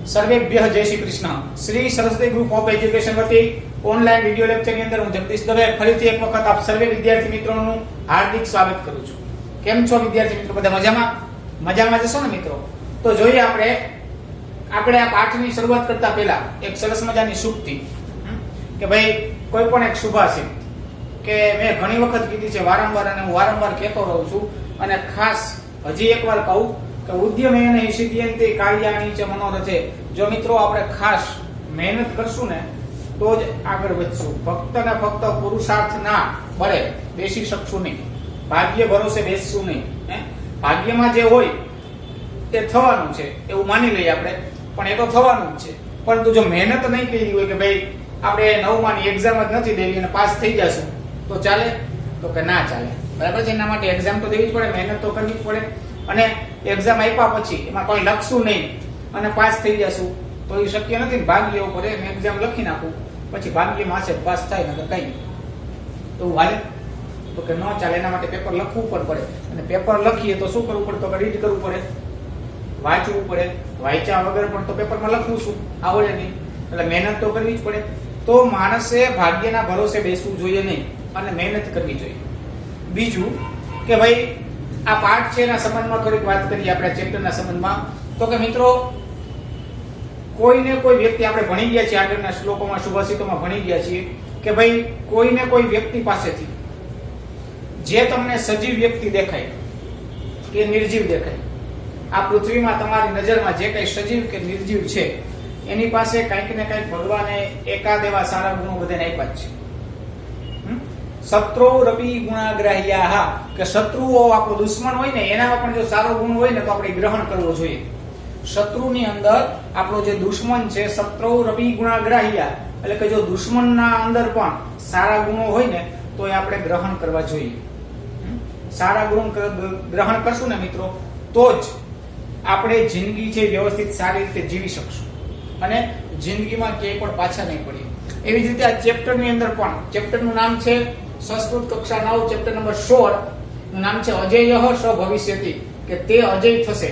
સર્વેભ્યઃ જય Shri Krishna. Shri Saraswati group of education વતી online video લેક્ચરની અંદર હું જગદીશ દવે ફરીથી એક વખત આપ સર્વે વિદ્યાર્થી મિત્રોનું હાર્દિક સ્વાગત કરું છું. કેમ છો વિદ્યાર્થી મિત્રો? બધા મજામાં? મજામાં જશો ને મિત્રો? તો જોઈએ આપણે આ પાઠની શરૂઆત કરતા પહેલા એક સરસ મજાની સૂક્તિ કે ભાઈ કોઈ પણ એક શુભાશીત કે મેં ઘણી વખત કીધી છે વારંવાર, અને હું વારંવાર કહેતો રહું છું, અને ખાસ હજી એકવાર કહું કે ઉદ્યમેન હિ સિદ્ધયન્તિ કાર્યાણિ ચ મનોરથે. જો મિત્રો આપણે ખાસ મહેનત કરશું ને તો જ આગળ વધશું. ફક્ત ને ફક્ત પુરુષાર્થના બળે બેસી શકશું નહીં, ભાગ્ય ભરોસે બેસશું નહીં. ભાગ્યમાં જે હોય તે થવાનું છે એવું માની લઈએ આપણે, પણ એ તો થવાનું જ છે. પરંતુ જો મહેનત નહીં કરી હોય કે ભાઈ આપણે 9માની એક્ઝામ જ નથી દેવી અને પાસ થઈ જશું તો ચાલે? તો કે ના ચાલે. બરાબર છે? એના માટે એક્ઝામ તો દેવી જ પડે, મહેનત તો કરવી જ પડે. અને એક્ઝામ આપ્યા પછી એમાં કોઈ લખશું નહીં અને પાસ થઈ જશું તો એ શક્ય નથી. ભાગ્ય ઉપર એક્ઝામ લખી નાખું પછી ભાગ્યમાં છે પાસ થાય ને કઈ તો હાલે? તો કે ન ચાલે. એના માટે પેપર લખવું પણ પડે, અને પેપર લખીએ તો શું કરવું પડે? તો રીડ કરવું પડે, વાંચવું પડે. વાંચ્યા વગર પણ તો પેપરમાં લખવું શું આવડે નહીં, એટલે મહેનત તો કરવી જ પડે. તો માણસે ભાગ્યના ભરોસે બેસવું જોઈએ નહીં અને મહેનત કરવી જોઈએ. બીજું કે ભાઈ આ પાઠ છે એના સંબંધમાં થોડીક વાત કરીએ, આપણે ચેપ્ટરના સંબંધમાં. તો કે મિત્રો કોઈને કોઈ વ્યક્તિ આપણે ભણી ગયા છીએ, આગળના શ્લોકોમાં સુભાષિતોમાં ભણી ગયા છીએ કે ભાઈ કોઈને કોઈ વ્યક્તિ પાસેથી જે તમને સજીવ વ્યક્તિ દેખાય કે નિર્જીવ દેખાય, આ પૃથ્વીમાં તમારી નજરમાં જે કઈ સજીવ કે નિર્જીવ છે એની પાસે કંઈક ને કંઈક ભગવાને એકાદ એવા સારા ગુણો બધાને આપ્યા જ છે. શત્રુરપી ગુણાગ્રાહ્યાઃ, કે શત્રુઓ આપણો દુશ્મન હોય ને એનામાં પણ જો સારો ગુણ હોય ને તો આપણે ગ્રહણ કરવો જોઈએ. શત્રુની અંદર આપણો જે દુશ્મન છે શત્રુરપી ગુણાગ્રાહ્યા, એટલે કે જો દુશ્મનના અંદર પણ સારા ગુણો હોય ને તો એ આપણે ગ્રહણ કરવા જોઈએ. સારા ગુણ ગ્રહણ કરશું ને મિત્રો તો જ આપણે જિંદગી છે વ્યવસ્થિત સારી રીતે જીવી શકશું અને જિંદગીમાં ક્યાંય પણ પાછા નહીં પડીએ. એવી જ રીતે આ ચેપ્ટરની અંદર પણ, ચેપ્ટરનું નામ છે સંસ્કૃત કક્ષા 9, ચેપ્ટર નંબર 16 નું નામ છે અજેયઃ સ ભવિષ્યતિ, કે તે અજય થશે.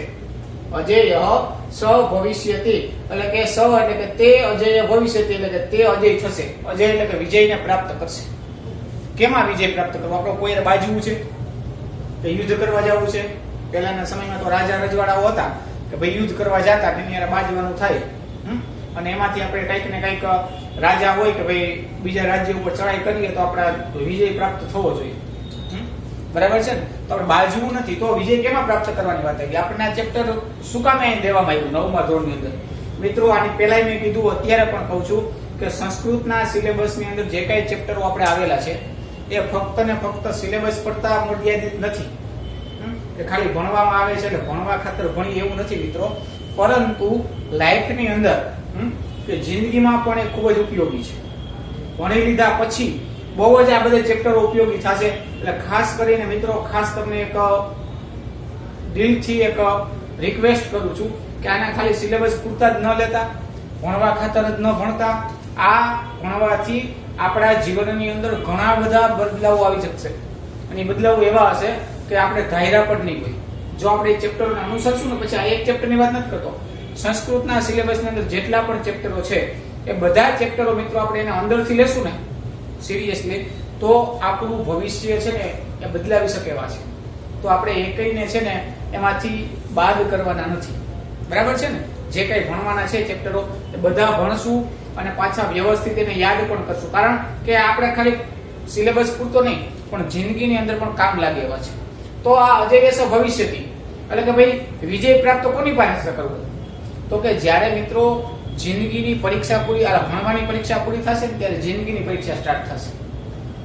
અજેયઃ સ ભવિષ્યતિ એટલે કે સ એટલે કે તે અજેય ભવિષ્યતિ એટલે કે તે અજય થશે. અજય એટલે કે વિજયને પ્રાપ્ત કરશે. કેમાં વિજય પ્રાપ્ત કરવો? આપણે કોઈ બાજવું છે કે યુદ્ધ કરવા જવું છે? પહેલાના સમયમાં તો રાજા રજવાડાઓ હતા કે ભાઈ યુદ્ધ કરવા જતા તેની યારે બાજવાનું થાય, અને એમાંથી આપણે કંઈક ને કંઈક રાજા હોય કે ભાઈ બીજા રાજ્ય ઉપર ચડાઈ કરીએ તો આપણા વિજય પ્રાપ્ત થવો જોઈએ. બરાબર છે ને? તો આપણે બાજવું નથી તો વિજય કેમાં પ્રાપ્ત કરવાની વાત આવી? આપણને આ ચેપ્ટર શું કામ અહીં દેવામાં આવ્યું 9મા ધોરણની અંદર? મિત્રો આની પહેલા મેં કીધું, અત્યારે પણ કહું છું કે સંસ્કૃતના સિલેબસની અંદર જે કઈ ચેપ્ટરો આપણે આવેલા છે એ ફક્ત ને ફક્ત સિલેબસ પડતા મર્યાદિત નથી કે ખાલી ભણવામાં આવે છે એટલે ભણવા ખાતર ભણી એવું નથી મિત્રો, પરંતુ લાઈફની અંદર કે જિંદગીમાં પણ એ ખૂબ જ ઉપયોગી છે. ભણી લીધા પછી બહુ જ આ બધા ચેપ્ટરો ઉપયોગી થશે. એટલે ખાસ કરીને મિત્રો, ખાસ તમને એક દિલથી એક રિક્વેસ્ટ કરું છું કે આના ખાલી સિલેબસ પૂરતા જ ન લેતા, ભણવા ખાતર જ ન ભણતા. આ ભણવાથી આપણા જીવનની અંદર ઘણા બધા બદલાવો આવી શકશે, અને એ બદલાવો એવા હશે કે આપણે ધાર્યા પણ નહીં હોય. જો આપણે એ ચેપ્ટરને અનુસરશું ને, પછી આ એક ચેપ્ટરની વાત નથી કરતો, સંસ્કૃતના સિલેબસની અંદર જેટલા પણ ચેપ્ટરો છે એ બધા ચેપ્ટરો મિત્રો આપણે એને અંદરથી લેશું ને સિરિયસલી તો આપણું ભવિષ્ય છે ને એ બદલાવી શકે એવા છે. તો આપણે એકઈને છે ને એમાંથી બાદ કરવાના નથી. બરાબર છે ને? જે કંઈ ભણવાના છે ચેપ્ટરો એ બધા ભણશું અને પાછા વ્યવસ્થિત એને યાદ પણ કરશું, કારણ કે આપણે ખાલી સિલેબસ પૂરતો નહીં પણ જિંદગીની અંદર પણ કામ લાગે એવા છે. તો આ અજેયસ ભવિષ્યતિ એટલે કે ભાઈ વિજય પ્રાપ્ત કોની પાસે કરવો? તો કે જ્યારે મિત્રો જિંદગીની પરીક્ષા પૂરી, ભણવાની પરીક્ષા પૂરી થશે ને ત્યારે જિંદગીની પરીક્ષા સ્ટાર્ટ થશે.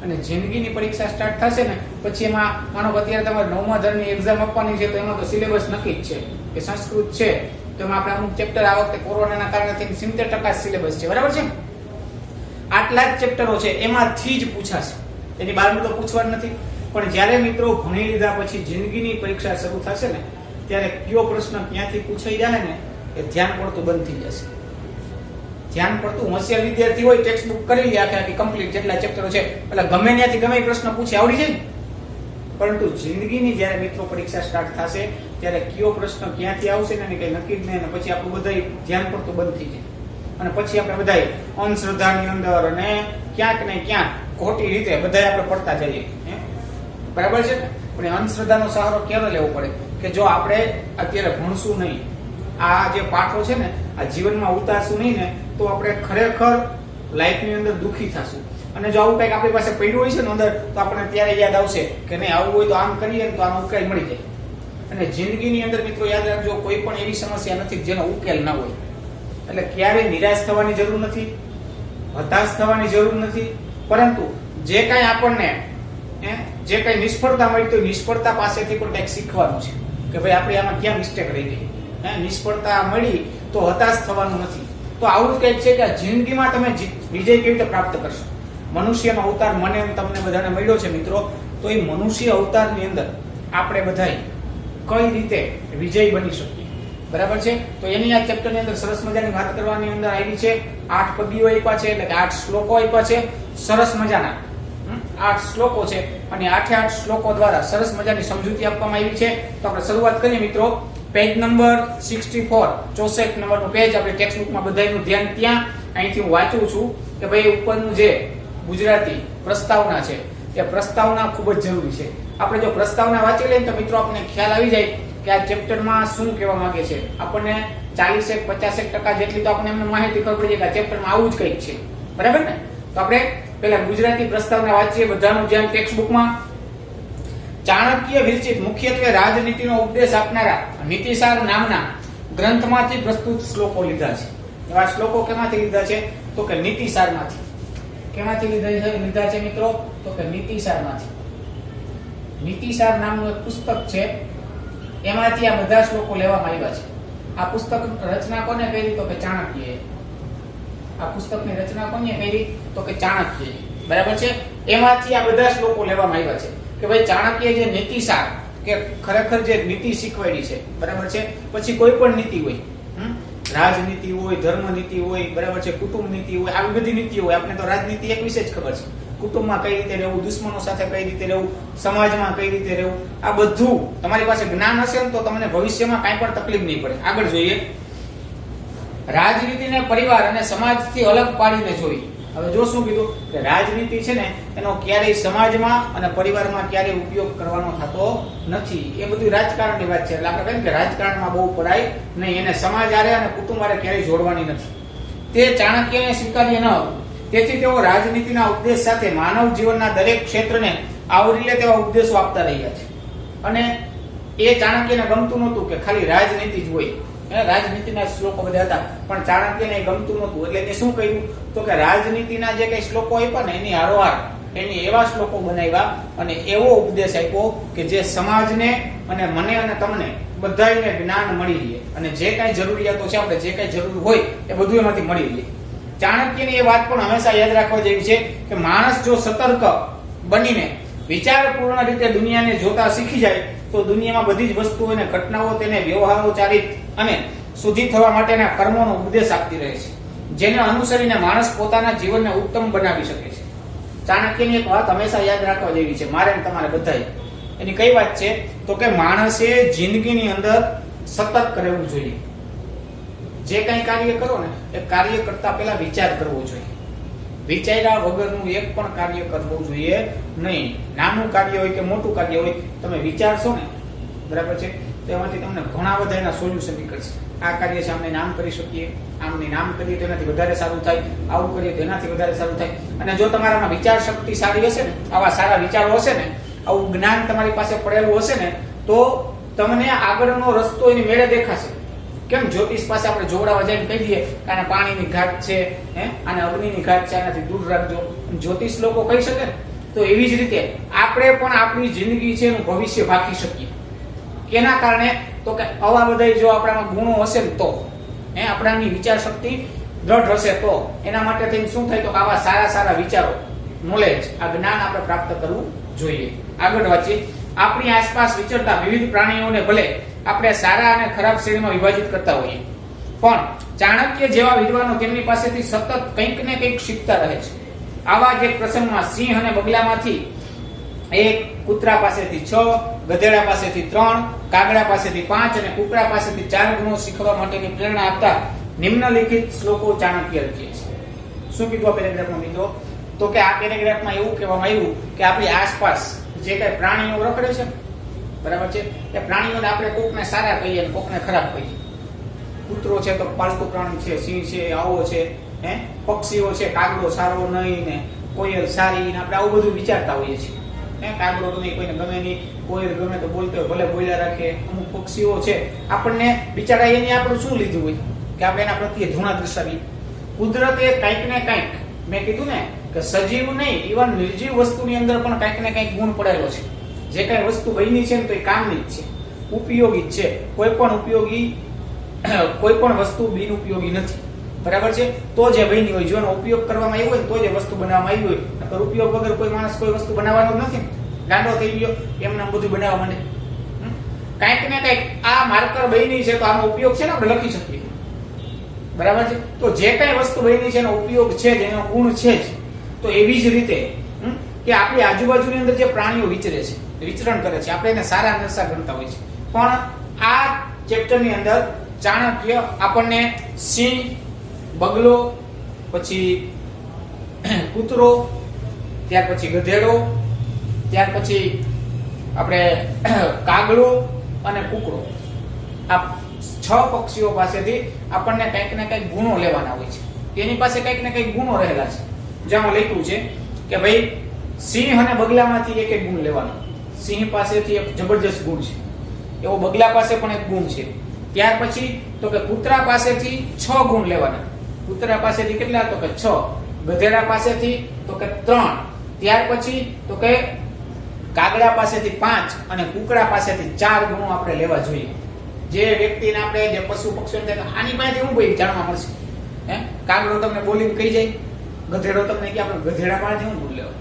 અને જિંદગીની પરીક્ષા સ્ટાર્ટ થશે ને પછી એમાં માનો કે અત્યારે તમારે 9મા ધોરણની એક્ઝામ આપવાની છે તો એમાં તો સિલેબસ નક્કી જ છે કે સંસ્કૃત છે તો એમાં આપણે અમુક ચેપ્ટર આ વખતે કોરોનાના કારણે 70% સિલેબસ છે. બરાબર છે? આટલા જ ચેપ્ટરો છે એમાંથી જ પૂછાશે, એની બહારનું તો પૂછવાનું નથી. પણ જ્યારે મિત્રો ભણી લીધા પછી જિંદગીની પરીક્ષા શરૂ થશે ને ત્યારે કયો પ્રશ્ન ક્યાંથી પૂછાઈ જાય ને એ ધ્યાન પડતું બંધ થઈ જશે. ધ્યાન પડતું હોશિયાર વિદ્યાર્થી હોય ટેક્સ્ટ બુક કરી લે આખી કમ્પ્લીટ જેટલા ચેપ્ટરો છે એટલે ગમે ત્યાંથી ગમે પ્રશ્ન પૂછે આવડી જાય. પરંતુ જિંદગીની જ્યારે મિત્રો પરીક્ષા સ્ટાર્ટ થશે ત્યારે કયો પ્રશ્ન ક્યાંથી આવશે ને કઈ નક્કી જ નહીં, અને પછી આપણું બધા ધ્યાન પડતું બંધ થઈ જાય, અને પછી આપણે બધા અંધશ્રદ્ધાની અંદર અને ક્યાંક ને ક્યાંક ખોટી રીતે બધા આપણે પડતા જઈએ. બરાબર છે. પણ એ અંધશ્રદ્ધાનો સહારો ક્યારે લેવો પડે કે જો આપણે અત્યારે ભણશું નહીં, આ જે પાઠો છે ને આ જીવનમાં ઉતારશું નહીં ને તો આપણે ખરેખર લાઈફની અંદર દુઃખી થશું. અને જો આવું કંઈક આપણી પાસે પડ્યું હોય છે ને અંદર તો આપણને ત્યારે યાદ આવશે કે નહીં આવું હોય તો આમ કરીએ ને તો આનો ઉકેલ મળી જાય. અને જિંદગીની અંદર મિત્રો યાદ રાખજો, કોઈ પણ એવી સમસ્યા નથી જેનો ઉકેલ ના હોય. એટલે ક્યારેય નિરાશ થવાની જરૂર નથી, હતાશ થવાની જરૂર નથી, પરંતુ જે કાંઈ આપણને જે કઈ નિષ્ફળતા મળી તો નિષ્ફળતા પાસેથી પણ કંઈક શીખવાનું છે કે ભાઈ આપણે આમાં ક્યાં મિસ્ટેક રહી ગઈ. નિષ્ફળતા મળી તો હતાશ થવાનું નથી. તો આવું જ કંઈક છે કે જિંદગીમાં તમે વિજય કેવી રીતે પ્રાપ્ત કરશો. મનુષ્યનો અવતાર મને તમને બધાને મળ્યો છે મિત્રો, તો એ મનુષ્ય અવતારની અંદર આપણે બધા કઈ રીતે વિજય બની શકીએ. બરાબર છે. તો એની આ ચેપ્ટરની અંદર સરસ મજાની વાત કરવાની અંદર આવી છે. 8 પદીઓ આપ્યા છે, એટલે કે 8 શ્લોકો આપ્યા છે. સરસ મજાના 8 શ્લોકો છે અને 8 શ્લોકો દ્વારા સરસ મજાની સમજૂતી આપવામાં આવી છે. તો આપણે શરૂઆત કરીએ મિત્રો. પેજ નંબર 64, 64 નંબરનું પેજ. આપણે ટેક્સ્ટ બુકમાં બધાયનું ધ્યાન ત્યાં. અહીંથી હું વાંચું છું કે ભાઈ ઉપરનું જે ગુજરાતી પ્રસ્તાવના છે એ પ્રસ્તાવના ખૂબ જ જરૂરી છે. આપણે જો પ્રસ્તાવના વાંચી લઈએ તો મિત્રો આપણને ખ્યાલ આવી જાય કે આ ચેપ્ટરમાં શું કહેવા માંગે છે. આપણને 40-50% જેટલી તો આપણને એમને માહિતી ખબર પડી જાય કે આ ચેપ્ટરમાં આવું જ કંઈક છે. બરાબર ને. તો આપણે પહેલા ગુજરાતી પ્રસ્તાવના વાંચીએ, બધાનું ધ્યાન ટેક્સ્ટ બુકમાં. ચાણક્ય વિરચિત મુખ્યત્વે રાજનીતિનો ઉપદેશ આપનારા નીતિસાર નામના ગ્રંથમાંથી પ્રસ્તુત શ્લોકો લીધા છે. એવા શ્લોકો કેમાંથી લીધા છે તો કે નીતિસારમાંથી. કેમાંથી લીધા છે મિત્રો તો કે નીતિસારમાંથી. નીતિસાર નામનું એક પુસ્તક છે, એમાંથી આ બધા શ્લોકો લેવામાં આવ્યા છે. આ પુસ્તક રચના કોને કરી તો કે ચાણક્યએ. આ પુસ્તકની રચના કોને કરી તો કે ચાણક્યએ. બરાબર છે. એમાંથી આ બધા શ્લોકો લેવામાં આવ્યા છે કે ભાઈ ચાણક્ય જે નીતિસાર કે ખરેખર જે નીતિ શીખવાડી છે. બરાબર છે. પછી કોઈ પણ નીતિ હોય, રાજનીતિ હોય, ધર્મ નીતિ હોય, બરાબર છે, કુટુંબ નીતિ હોય, આવી બધી નીતિ હોય. આપણે તો રાજનીતિ એક વિશે જ ખબર છે. કુટુંબમાં કઈ રીતે રહેવું, દુશ્મનો સાથે કઈ રીતે રહેવું, સમાજમાં કઈ રીતે રહેવું, આ બધું તમારી પાસે જ્ઞાન હશે ને તો તમને ભવિષ્યમાં કાંઈ પણ તકલીફ નહીં પડે. આગળ જોઈએ. રાજનીતિને પરિવાર અને સમાજથી અલગ પાડીને જોઈ. હવે જો શું કીધું કે રાજનીતિ છે ને એનો ક્યારેય સમાજમાં અને પરિવારમાં ક્યારેય ઉપયોગ કરવાનો થતો નથી. એ બધું રાજકારણની વાત છે. એટલે આપણે કહીએ કે રાજકારણમાં બહુ પડાય નહીં, એને સમાજ આરે અને કુટુંબ આરે ક્યારેય જોડવાની નથી. તે ચાણક્યને સ્વીકાર્ય ન હતું. તેથી તેઓ રાજનીતિના ઉપદેશ સાથે માનવ જીવનના દરેક ક્ષેત્રને આવરી લે તેવા ઉપદેશો આપતા રહ્યા છે. અને એ ચાણક્યને ગમતું નહોતું કે ખાલી રાજનીતિ જ હોય. રાજનીતિના શ્લોકો બધા હતા પણ ચાણક્યને ગમતું નહોતું. એટલે તે શું કહ્યું તો કે રાજનીતિના જે કઈ શ્લોકો આપ્યા ને એની હારોહાર એની એવા શ્લોકો બનાવ્યા અને એવો ઉપદેશ આપ્યો કે જે સમાજને અને મને અને તમને બધાને જ્ઞાન મળી રહે અને જે કઈ જરૂરિયાતો છે, આપણે જે કઈ જરૂર હોય એ બધું એમાંથી મળી રહે. ચાણક્યની એ વાત પણ હંમેશા યાદ રાખવા જેવી છે કે માણસ જો સતર્ક બનીને વિચારપૂર્ણ રીતે દુનિયાને જોતા શીખી જાય તો દુનિયામાં બધી જ વસ્તુઓ અને ઘટનાઓ તેને વ્યવહારોચારિત અને શુદ્ધિ થવા માટેના કર્મોનો ઉપદેશ આપતી રહે છે, જેને અનુસરીને માણસ પોતાના જીવનને ઉત્તમ બનાવી શકે છે. ચાણક્યની એક વાત હંમેશા યાદ રાખવા જેવી છે, મારે ને તમારે બધાએ. એની કઈ વાત છે તો કે માણસે જિંદગીની અંદર સતર્ક રહેવું જોઈએ. જે કઈ કાર્ય કરો ને એ કાર્ય કરતા પહેલા વિચાર કરવો જોઈએ. વિચાર્યા વગરનું એક પણ કાર્ય કરવું જોઈએ નહીં. નાનું કાર્ય હોય કે મોટું કાર્ય હોય, તમે વિચારશો ને, બરાબર છે, તો એમાંથી તમને ઘણા બધા એના સોલ્યુશન નીકળશે. આ કાર્ય છે આમને નામ કરી શકીએ, આમને નામ કરીએ તો એનાથી વધારે સારું થાય, આવું કરીએ તો એનાથી વધારે સારું થાય. અને જો તમારામાં વિચાર શક્તિ સારી હશે ને, આવા સારા વિચારો હશે ને, આવું જ્ઞાન તમારી પાસે પડેલું હશે ને, તો તમને આગળનો રસ્તો એની મેળે દેખાશે. કેમ જ્યોતિષ પાસે આપણે જોડાવા જઈને કહી દઈએ કે આને પાણીની ઘાટ છે, આને અગ્નિની ઘાટ છે, આનાથી દૂર રાખજો, જ્યોતિષ લોકો કહી શકે ને. તો એવી જ રીતે આપણે પણ આપણી જિંદગી છે એનું ભવિષ્ય ભાખી શકીએ. કેના કારણે તો કે આવા બધા જો આપણામાં ગુણો હશે ને તો આપણાની વિચાર શક્તિ દ્રઢ હશે તો એના માટે થઈને શું થાય તો આવા સારા સારા વિચારો, નોલેજ, આ જ્ઞાન આપણે પ્રાપ્ત કરવું જોઈએ. આગળ વાંચીએ. આપણી આસપાસ વિચરતા વિવિધ પ્રાણીઓને ભલે આપણે સારા અને ખરાબ શ્રેણીમાં વિભાજિત કરતા હોઈએ, પણ ચાણક્ય જેવા વિદ્વાનો તેમની પાસેથી સતત કંઈક ને કંઈક શીખતા રહે છે. આવા જ એક પ્રસંગમાં સિંહ અને બગલામાંથી 1, કૂતરા પાસેથી 6, ગધેડા પાસેથી 3, કાગડા પાસેથી 5 અને કુકડા પાસેથી 4 ગુણો શીખવા માટેની પ્રેરણા આપતા નિમ્નલિખિત શ્લોકો ચાણક્ય રચે છે. શું કીધું આ પેરેગ્રાફમાં મિત્રો? તો કે આ પેરેગ્રાફમાં એવું કહેવામાં આવ્યું કે આપણી આસપાસ જે કઈ પ્રાણીઓ રખડે છે, બરાબર છે, એ પ્રાણીઓને આપણે કોકને સારા કહીએ અને કોકને ખરાબ કહીએ. કૂતરો છે તો પાલતુ પ્રાણી છે, સિંહ છે આવો છે, પક્ષીઓ છે કાગડો સારો નહીં ને કોયલ સારી, ને આપણે આવું બધું વિચારતા હોઈએ છીએ. કાગડો ગમે કોઈને ગમે નહીં, કોયલ ગમે તો બોલતો હોય ભલે બોલ્યા રાખે. અમુક પક્ષીઓ છે આપણને બિચારા એની આપણું શું લીધું હોય કે આપણે એના પ્રત્યે ધૂણા દર્શાવીએ. કુદરતે કંઈક ને કંઈક, મેં કીધું ને કે સજીવ નહીં, ઇવન નિર્જીવ વસ્તુની અંદર પણ કંઈક ને કંઈક ગુણ પડેલો છે. જે કઈ વસ્તુ બની છે ને તો એ કામની જ છે, ઉપયોગી જ છે. કોઈ પણ વસ્તુ બિનઉપયોગી નથી, બરાબર છે. તો જે બની હોય, જો એનો ઉપયોગ કરવામાં આવ્યો હોય તો જે વસ્તુ બનાવવામાં આવી હોય, નકર ઉપયોગ વગર કોઈ માણસ કોઈ વસ્તુ બનાવવાનો જ નથી. ગાંડો થઈ ગયો એમને બધું બનાવવા માંડે. કંઈક ને કંઈક આ માર્કર બની છે તો આનો ઉપયોગ છે ને આપણે લખી શકીએ, બરાબર છે. તો જે કઈ વસ્તુ બની છે એનો ઉપયોગ છે જ, એનો ગુણ છે જ. તો એવી જ રીતે કે આપણી આજુબાજુની અંદર જે પ્રાણીઓ વિચરે છે, વિચરણ કરે છે, આપણે એને સારા નરસા ગણતા હોય છે. પણ આ ચેપ્ટરની અંદર ચાણક્ય આપણને સિંહ, બગલો, પછી કૂતરો, ત્યાર પછી ગધેડો, ત્યાર પછી આપણે કાગડો અને કુકડો, આ 6 પક્ષીઓ પાસેથી આપણને કંઈક ને કંઈક ગુણો લેવાના હોય છે. એની પાસે કંઈક ને કંઈક ગુણો રહેલા છે. જેમાં લખ્યું છે કે ભાઈ સિંહ અને બગલામાંથી એક ગુણ લેવાનો. સિંહ પાસેથી એક જબરજસ્ત ગુણ છે, એવો બગલા પાસે પણ એક ગુણ છે. ત્યાર પછી તો કે કૂતરા પાસેથી 6 ગુણ લેવાના. કૂતરા પાસેથી કેટલા? તો કે 6. ગધેડા પાસેથી તો કે 3. ત્યાર પછી તો કે કાગડા પાસેથી 5 અને કુકડા પાસેથી 4 ગુણો આપણે લેવા જોઈએ. જે વ્યક્તિને આપણે જે પશુ પક્ષીઓને આની પાસેથી હું ભાઈ જાણવા મળશે. કાગડો તમને બોલીને કહી જાય, ગધેડો તમને કે આપણે ગધેડા પાસેથી હું ગુણ લેવા,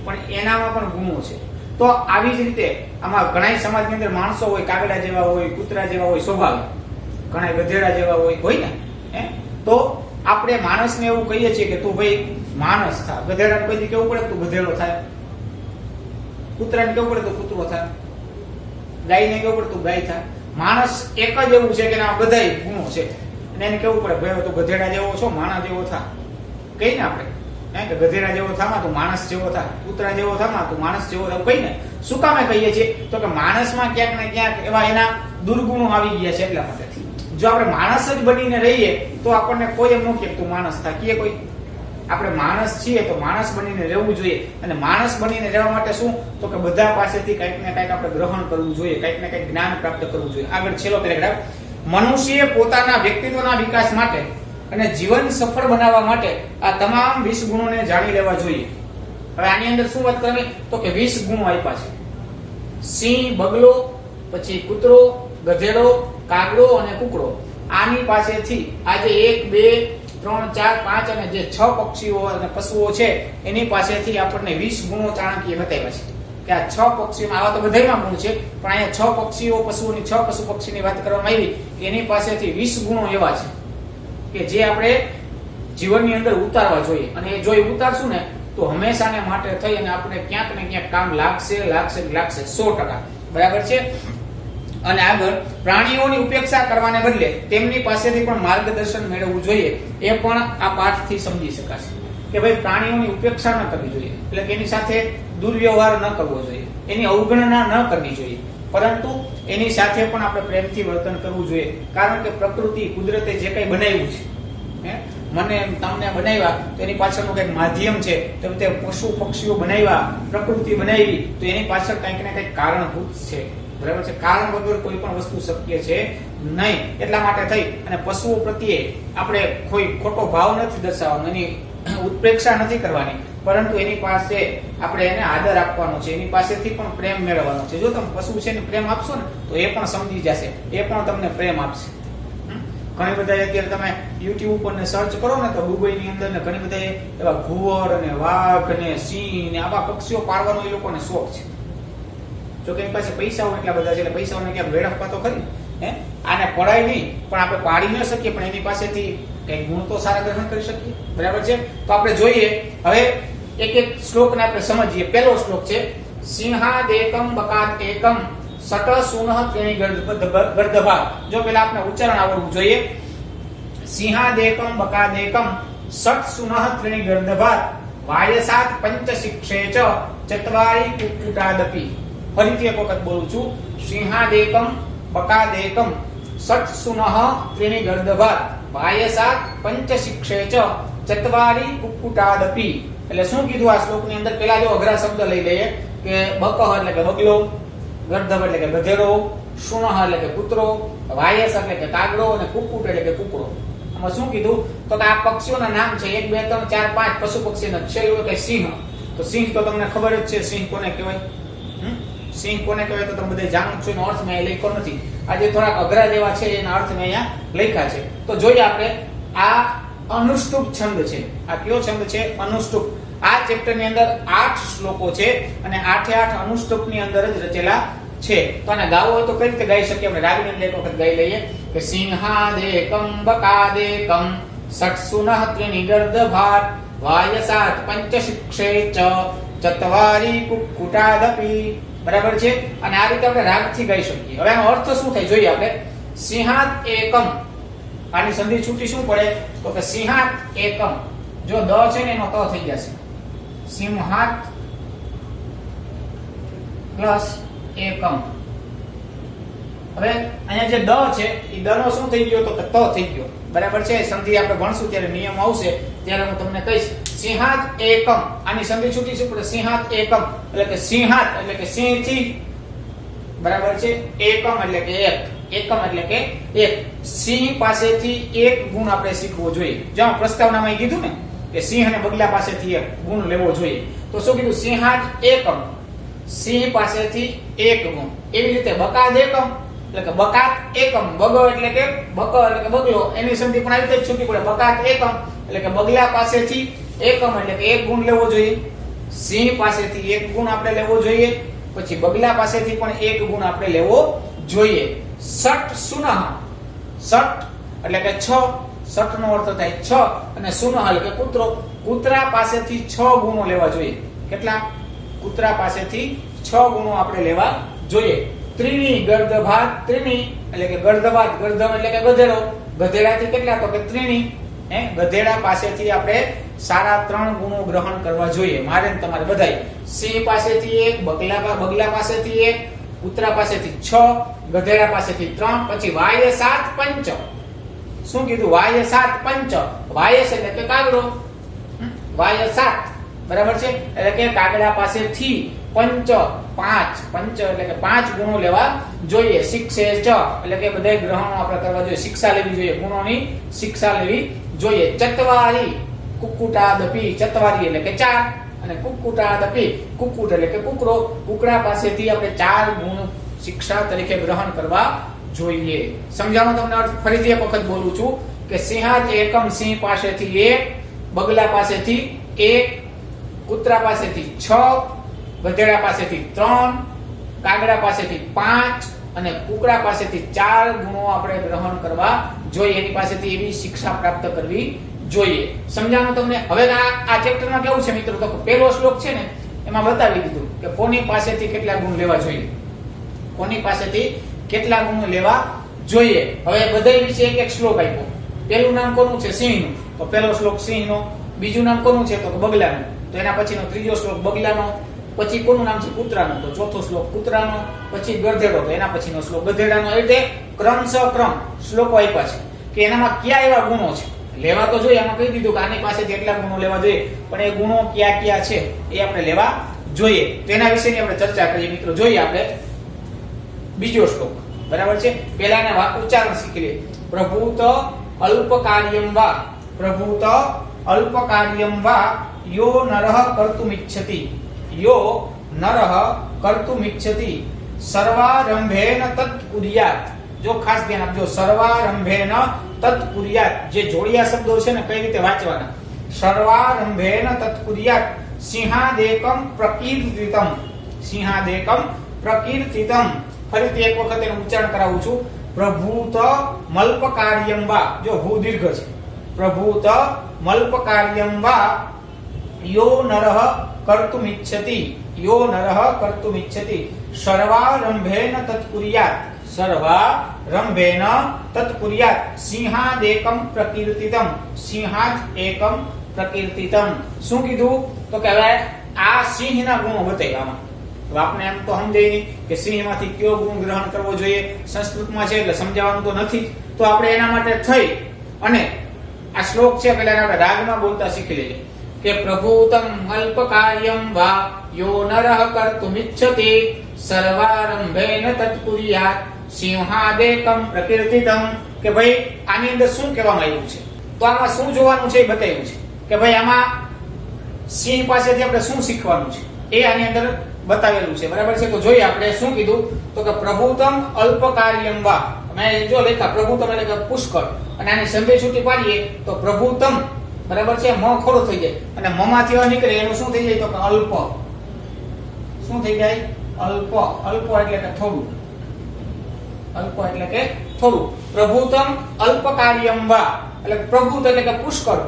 પણ એનામાં પણ ગુણો છે. તો આવી જ રીતે આમાં ઘણા સમાજની અંદર માણસો હોય, કાગડા જેવા હોય, કૂતરા જેવા હોય, સ્વભાવિક. ઘણા ગધેડા જેવા હોય ને. તો આપણે માણસને એવું કહીએ છીએ કે તું ભાઈ માણસ થા. ગધેડાને કોઈ કેવું પડે તું ગધેડો થાય, કૂતરાને કેવું પડે તું કૂતરો થાય, ગાયને કેવું પડે તું ગાય થાય. માણસ એક જ એવું છે કે એના બધાય ગુણો છે, અને એને કેવું પડે ભાઈ તું ગધેડા જેવો છો, માણસ જેવો થા. કઈ ને આપણે કે ગધેડા જેવો થામાં તું માણસ જેવો થા, કૂતરા જેવો થામાં તું માણસ જેવો થાવ. કઈ ને શું કામે કહીએ છીએ? તો કે માણસમાં ક્યાંક ને ક્યાંક એવા એના દુર્ગુણો આવી ગયા છે. એટલા માટે જો આપણે માણસ જ બનીને રહીએ તો આપણને કોઈ એમ ન કહે તું માણસ થા. કે કોઈ આપણે માણસ છીએ તો માણસ બનીને રહેવું જોઈએ. અને માણસ બનીને રહેવા માટે શું? તો કે બધા પાસેથી કંઈક ને કંઈક આપણે ગ્રહણ કરવું જોઈએ, કંઈક ને કંઈક જ્ઞાન પ્રાપ્ત કરવું જોઈએ. આગળ છેલ્લો પેરેગ્રાફ. મનુષ્યએ પોતાના વ્યક્તિત્વના વિકાસ માટે અને જીવન સફળ બનાવવા માટે આ તમામ 20 ગુણોને જાણી લેવા જોઈએ. હવે આની અંદર શું વાત કરવી? તો કે 20 ગુણો આપ્યા છે. સિંહ, બગલો, પછી કૂતરો, ગધેડો, કાગડો અને કુકડો. આની પાસેથી આજે 1, 2, 3, 4, 5 અને જે 6 પક્ષીઓ અને પશુઓ છે એની પાસેથી આપણને 20 ગુણો ચાણક્ય બતાવ્યા છે. કે આ 6 પક્ષીઓમાં, આવા તો બધાયમાં ગુણ છે, પણ અહીંયા 6 પક્ષીઓ પશુઓની 6 પશુ પક્ષીની વાત કરવામાં આવી. એની પાસેથી 20 ગુણો એવા છે કે જે આપણે જીવનની અંદર ઉતારવા જોઈએ. અને એ જો ઉતારશું ને તો હંમેશાને માટે થઈ અને આપણે ક્યાંક ને ક્યાંક કામ લાગશે 100%. બરાબર છે. અને આગળ પ્રાણીઓની ઉપેક્ષા કરવાને બદલે તેમની પાસેથી પણ માર્ગદર્શન મેળવવું જોઈએ. એ પણ આ પાઠથી સમજી શકાશે કે ભાઈ પ્રાણીઓની ઉપેક્ષા ન કરવી જોઈએ, એટલે કે એની સાથે દુર્વ્યવહાર ન કરવો જોઈએ, એની અવગણના ન કરવી જોઈએ, પરંતુ એની સાથે પણ આપણે પ્રેમથી વર્તન કરવું જોઈએ. કારણ કે પ્રકૃતિ, કુદરતે જે કંઈ બનાવ્યું છે, મને તમને બનાવ્યા તો એની પાછળનું કંઈક માધ્યમ છે. તો તે પશુ પક્ષીઓ બનાવ્યા, પ્રકૃતિ બનાવી તો એની પાછળ કંઈક ને કંઈક કારણભૂત છે. બરાબર છે. કારણ વગર કોઈ પણ વસ્તુ શક્ય છે નહીં. એટલા માટે થઈ અને પશુઓ પ્રત્યે આપણે કોઈ ખોટો ભાવ નથી દર્શાવવાનો, એની ઉત્પ્રેક્ષા નથી કરવાની, પરંતુ એની પાસે આપણે એને આદર આપવાનો છે, એની પાસેથી પણ પ્રેમ મેળવવાનો છે. જો તમે પશુ છે ને પ્રેમ આપશો ને તો એ પણ સમજી જશે, એ પણ તમને પ્રેમ આપશે. ઘણી બધા અત્યારે તમે YouTube ઉપર ને સર્ચ કરો ને તો દુબઈની અંદર ને ઘણી બધા એવા ઘુવર અને વાઘ અને સિંહ ને આવા પક્ષીઓ પાળવાનો એ લોકોને શોખ છે. જો કે એની પાસે પૈસાઓ એટલા બધા છે એટલે પૈસાઓને ક્યાંક વેડફવા તો ખરી. આને પડાય નહીં પણ આપણે પાડી ન શકીએ, પણ એની પાસેથી કઈ ગુણ તો સારા ગ્રહણ કરી શકીએ. બરાબર છે. તો આપણે જોઈએ હવે એક એક શ્લોકને આપણે સમજીએ. પહેલો શ્લોક છે સિંહાદેકમ બકાદેકમ સટ સુનઃ ત્રીણી ગર્દભા. જો પેલા આપણે ઉચ્ચારણ આવડવું જોઈએ. સિંહાદેકમ બકાદેકમ સટ સુનઃ ત્રીણી ગર્દભા વાયસાત પંચ શિક્ષે ચ ચત્વારી કુક્કુટાદપી. ફરીથી એક વખત બોલું છું. સિંહાદેકમ બકાદેકમ સટ સુનઃ ત્રીણી ગર્દભા વાયસાત પંચ શિક્ષે ચ ચત્વારી કુક્કુટાદપી. એટલે શું કીધું આ શ્લોકની અંદર? પેલા જો અઘરા શબ્દ લઈ લઈએ કે બકહ એટલે કે બગલો, ગર્દભ એટલે કે ગધેડો, શુનઃ એટલે કે કૂતરો, વાયસ એટલે કે કાગડો અને કુક્કુટ એટલે કે કૂકડો. આમાં શું કીધું? તો કે આ પક્ષીઓના નામ છે 1 2 3 4 5 પશુ પક્ષીના. છેલ્લું કે સિંહ. તો સિંહ તો તમને ખબર જ છે સિંહ કોને કહેવાય. સિંહ કોને કહેવાય તો તમે બધા જાણો છો. એનો અર્થ મેં લખ્યો નથી. આજે થોડા અઘરા જેવા છે એના અર્થ મેં અહીંયા લખ્યા છે. તો જોઈએ આપણે. આ અનુષ્ટુપ છંદ છે. આ કયો છંદ છે? અનુષ્ટુપ. આ ચેપ્ટર ની અંદર 8 શ્લોકો છે અને 8 અનુષ્ટુપ ની અંદર જ રચેલા છે. તો આને ગાવો હોય તો કઈ રીતે ગાઈ શકીએ? આપણે રાગની અંદર એક વખત ગાઈ લઈએ કે સિંહાદેકમ બકાદેકમ સટ સુનઃ ત્રીણી ગર્દભા વાયસાત પંચ શિક્ષે ચ ચત્વારી કુક્કુટાદપી. બરાબર છે. અને આ રીતે આપણે રાગથી ગાઈ શકીએ. હવે આનો અર્થ શું થાય જોઈએ આપણે. સિંહાત એકમ, આની સંધિ છૂટી શું પડે? તો કે સિંહાત એકમ. જો દ છે ને એનો ત થઈ જશે. સિંહાત પ્લસ એકમ. હવે અહીંયા જે દ છે એ દ નો શું થઈ ગયો? તો કે ત થઈ ગયો. બરાબર છે. સંધિ આપણે ભણશું ત્યારે નિયમ આવશે ત્યારે હું તમને કહીશ. સિંહાત એકમ, આની સંધિ છૂટી છે પડે. સિંહાત એકમ એટલે કે સિંહાત એટલે કે સિંહ થી. બરાબર છે. એકમ એટલે કે એક. એકમ એટલે કે એક. સિંહ પાસેથી એક ગુણ આપણે શીખવો જોઈએ. જ્યાં પ્રસ્તાવનામાં કીધું ને કે સિંહ અને બગલા પાસેથી એક ગુણ લેવો જોઈએ. તો શું કીધું? સિંહાત એકમ, સિંહ પાસેથી એક ગુણ. એવી રીતે બકાદ એકમ એટલે કે બકાત એકમ. બગ એટલે કે બક એટલે કે બગલો. એની સંધિ પણ આવી રીતે છૂટી પડે. બકાત એકમ એટલે કે બગલા પાસેથી એકમ એટલે કે એક ગુણ લેવો જોઈએ. સિંહ પાસેથી એક ગુણ આપણે લેવો જોઈએ. પછી બગલા પાસેથી પણ એક ગુણ આપણે લેવો જોઈએ. સટ સુનઃ. સટ એટલે કે 6. સટ નો અર્થ થાય 6 અને સુનઃ એટલે કે કૂતરો. કૂતરા પાસેથી 6 ગુણો લેવા જોઈએ. કેટલા? કૂતરા પાસેથી 6 ગુણો આપણે લેવા જોઈએ. ત્રીણી ગર્દભા. ત્રીણી એટલે કે ગર્દભા. ગર્દભ એટલે કે ગધેડો. ગધેડાથી કેટલા? તો કે ત્રીણી. ગધેડા પાસેથી આપણે સારા 3 ગુણો ગ્રહણ કરવા જોઈએ. મારે ને તમારે બધાય. સિંહ પાસેથી 1, બગલા પાસેથી 1, કૂતરા પાસેથી 6, ગધેડા પાસેથી 3. પછી વાય 7 પંચ. શું કીધું? વાય 7 પંચ. વાયસ એટલે કે કાગડો. વાય 7. બરાબર છે. એટલે કે કાગડા પાસેથી પંચ 5. પંચ એટલે કે 5 ગુણો લેવા જોઈએ. શિક્ષે ચ એટલે કે બધા ગ્રહણો આપણે કરવા જોઈએ. શિક્ષા લેવી જોઈએ. ગુણોની શિક્ષા લેવી જોઈએ. ચત્વારી કુક્કુટાદપી. ચત્વારી એટલે કે 4 અને કુક્કુટાદપી. કુક્કુટ એટલે કે કૂકડો. કૂકડા પાસેથી આપણે 4 ગુણ શિક્ષા તરીકે ગ્રહણ કરવા જોઈએ. સમજાણો તમને અર્થ? ફરીથી એક વખત બોલું છું કે સિંહાત એકમ, સિંહ પાસેથી 1, બગલા પાસેથી 1, કૂતરા પાસેથી 6, ગધેડા પાસેથી 3, કાગડા પાસેથી 5 અને કૂકડા પાસેથી 4 ગુણો આપણે ગ્રહણ કરવા જોઈએ. એની પાસેથી એવી શિક્ષા પ્રાપ્ત કરવી જોઈએ. સમજાણો તમને? હવે આ ચેપ્ટરમાં કેવું છે મિત્રો? તો પહેલો શ્લોક છે ને એમાં બતાવી દીધું કે કોની પાસેથી કેટલા ગુણ લેવા જોઈએ. કોની પાસેથી કેટલા ગુણ લેવા જોઈએ. હવે બધા વિશે એક એક શ્લોક આપ્યો. પહેલું નામ કોનું છે? સિંહનું. તો પહેલો શ્લોક સિંહનો. બીજું નામ કોનું છે? તો બગલાનું. તો એના પછીનો ત્રીજો શ્લોક બગલાનો. પછી કોનું નામ છે? કૂતરાનો. તો ચોથો શ્લોક કૂતરાનો. પછી ગધેડો. તો એના પછીનો શ્લોક ગધેડાનો. એ રીતે ક્રમ શ્લોકો આપ્યા છે કે એનામાં કયા એવા ગુણો છે લેવા તો જોઈએ. આમાં કહી દીધું કે આની પાસેથી એટલા ગુણો લેવા જોઈએ, પણ એ ગુણો કયા કયા છે એ આપણે લેવા જોઈએ. તો એના વિશેની આપણે ચર્ચા કરીએ મિત્રો. જોઈએ આપણે બીજો શ્લોક. બરાબર છે. પહેલાના ઉચ્ચારણ શીખી લઈએ. પ્રભૂત અલ્પકાર્યમ વા. પ્રભૂત અલ્પકાર્યમ વા યો નરઃ કર્તુમિચ્છતિ. યો નરઃ કર્તુમિચ્છતિ સર્વારંભેન તત કુર્યાત. જો ખાસ ધ્યાન આપજો. સર્વારંભેન તત કુર્યાત. જે જોડિયા શબ્દો છે ને કઈ રીતે વાંચવાના. સર્વારંભેન તત કુર્યાત સિંહાદેકમ પ્રકીર્તિતમ. સિંહાદેકમ પ્રકીર્તિતમ. ફરીથી એક વખત એનું ઉચ્ચારણ કરાવું છું. પ્રભૂત મલ્પકાર્યમ વા. જો ભૂ દીર્ઘ છે. પ્રભૂત મલ્પકાર્યમ વા યો નરઃ કર્તુમિચ્છતિ યો નરઃ કર્તુમિચ્છતિ સર્વારંભેન તત્કુર્યાત સર્વારંભેન તત્કુર્યાત સિંહાદેકમ પ્રકીર્તિતમ સિંહાદ એકમ પ્રકીર્તિતમ શું કીધું તો કે હવે આ સિંહના ગુણો બતાવ્યા આમાં આપણે એમ તો સમજાય નહીં કે સિંહમાંથી કયો ગુણ ગ્રહણ કરવો જોઈએ સંસ્કૃતમાં છે એટલે સમજાવવાનું તો નથી તો આપણે એના માટે થઈ અને આ શ્લોક છે પેલા આપણે રાગમાં બોલતા શીખી લઈએ કે પ્રભુતમ અલ્પકાર્યમ વા યો નરઃ કર્તુમિચ્છતિ સર્વારંભેન તત્કુર્યાત સિંહાદેકમ પ્રકીર્તિતમ કે ભાઈ આની અંદર શું કહેવામાં આવ્યું છે તો આમાં શું જોવાનું છે એ બતાવ્યું છે કે ભાઈ આમાં સિંહ પાસેથી આપણે શું શીખવાનું છે એ આની અંદર બતાવેલું છે બરાબર છે તો જોઈએ આપણે શું કીધું તો કે પ્રભુતમ અલ્પકાર્યમ વા મેં જો લખ્યા પ્રભુતમ એટલે કે પુષ્કળ અને આની સંભે છૂટી પાડીએ તો પ્રભુતમ બરાબર છે મ ખોડો થઈ જાય અને મમાંથી અ નીકળે એનું શું થઈ જાય તો કે અલ્પ શું થઈ જાય અલ્પ અલ્પ એટલે કે થોડું અલ્પ એટલે કે થોડું પ્રભુતમ અલ્પકાર્યમ વા એટલે પ્રભુત એટલે કે પુષ્કળ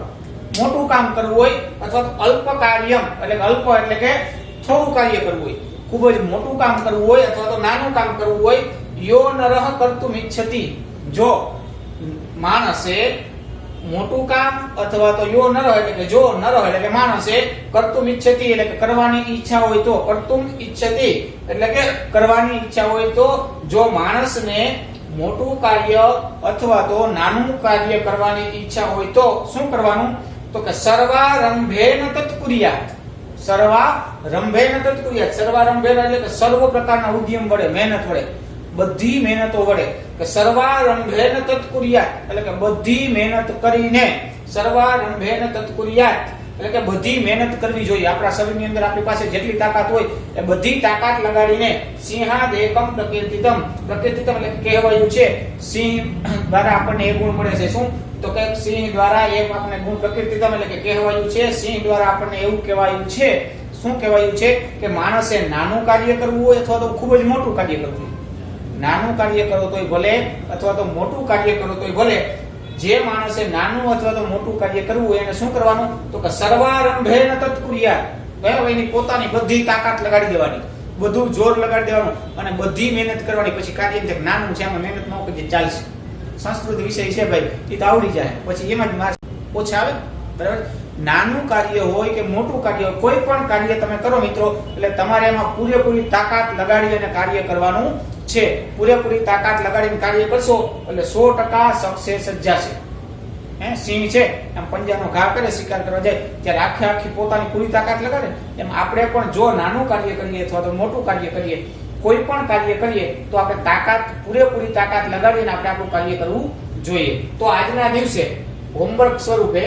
મોટું કામ કરવું હોય અથવા અલ્પકાર્યમ એટલે કે અલ્પ એટલે કે થોડું કાર્ય કરવું હોય ખૂબ જ મોટું કામ કરવું હોય અથવા તો નાનું કામ કરવું હોય યો નરઃ કર્તુમિચ્છતિ જો માણસે મોટું કામ અથવા તો યો નરઃ એટલે કે જો નરઃ એટલે કે માણસે કર્તુમિચ્છતિ એટલે કે કરવાની ઈચ્છા હોય તો કર્તુમ ઈચ્છતિ એટલે કે કરવાની ઈચ્છા હોય તો જો માણસને મોટું કાર્ય અથવા તો નાનું કાર્ય કરવાની ઈચ્છા હોય તો શું કરવાનું તો કે સર્વારંભેન તત્કુર્યાત સર્વારંભેન તત્કુર્યાત સર્વારંભેન એટલે કે સર્વ પ્રકારના ઉદ્યમ વડે મહેનત વડે બધી મહેનતો વડે કે સર્વારંભેન તત્કુર્યાત એટલે કે બધી મહેનત કરીને સર્વારંભેન તત્કુર્યાત એટલે કે બધી મહેનત કરવી જોઈએ આપણા શરીરની અંદર આપણી પાસે જેટલી તાકાત હોય એ બધી તાકાત લગાડીને સિંહાદેકમ પ્રકીર્તિતમ પ્રકીર્તિતમ એટલે કહેવાયું છે સિંહ દ્વારા આપણને એ ગુણ મળે છે શું તો કે સિંહ દ્વારા એક આપણને ગુણ પ્રકીર્તિતમ એટલે કે કહેવાયું છે સિંહ દ્વારા આપણને એવું કહેવાયું છે શું કહેવાયું છે કે માણસે નાનું કાર્ય કરવું હોય અથવા તો ખૂબ જ મોટું કાર્ય કરવું હોય નાનું કાર્ય કરો તોય ભલે અથવા તો મોટું કાર્ય કરો તોય ભલે જે માણસે નાનું અથવા તો મોટું કાર્ય કરવું હોય એને શું કરવાનું તો કે સર્વારંભેન તત્કુર્યાત બરાબર એની પોતાની બધી તાકાત લગાડી દેવાની બધું જોર લગાડી દેવાનું અને બધી મહેનત કરવાની પછી કાર્ય નાનું છે આમાં મહેનત ન કરીએ ચાલશે સંસ્કૃત વિષય છે ભાઈ એ તો આવડી જાય પછી એમાં જ માર્ક્સ ઓછા આવે બરાબર નાનું કાર્ય હોય કે મોટું કાર્ય હોય કોઈ પણ કાર્ય તમે કરો મિત્રો એટલે તમારે એમાં પૂરેપૂરી તાકાત લગાડી અને કાર્ય કરવાનું છે પૂરેપૂરી તાકાત લગાડીને કાર્ય કરશો એટલે 100% સક્સેસ જ જશે સિંહ છે એમ પંજાનો ઘા કરે શિકાર કરવા જાય ત્યારે આખી પોતાની પૂરી તાકાત લગાડે એમ આપણે પણ જો નાનું કાર્ય કરીએ અથવા તો મોટું કાર્ય કરીએ કોઈ પણ કાર્ય કરીએ તો આપણે તાકાત પૂરેપૂરી તાકાત લગાડીને આપણે આપણું કાર્ય કરવું જોઈએ તો આજના દિવસે હોમવર્ક સ્વરૂપે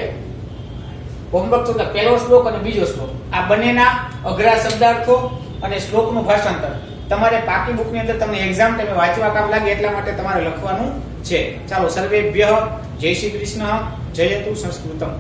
હોમવર્ક તો પહેલો શ્લોક અને બીજો શ્લોક આ બંનેના અઘરા શબ્દાર્થો અને શ્લોકનું ભાષાંતર તમારે પાકી બુકની અંદર તમને એક્ઝામ ટાઈમે વાંચવા કામ લાગે એટલા માટે તમારે લખવાનું છે ચાલો સર્વેભ્યઃ જય શ્રી કૃષ્ણ જયતુ સંસ્કૃતમ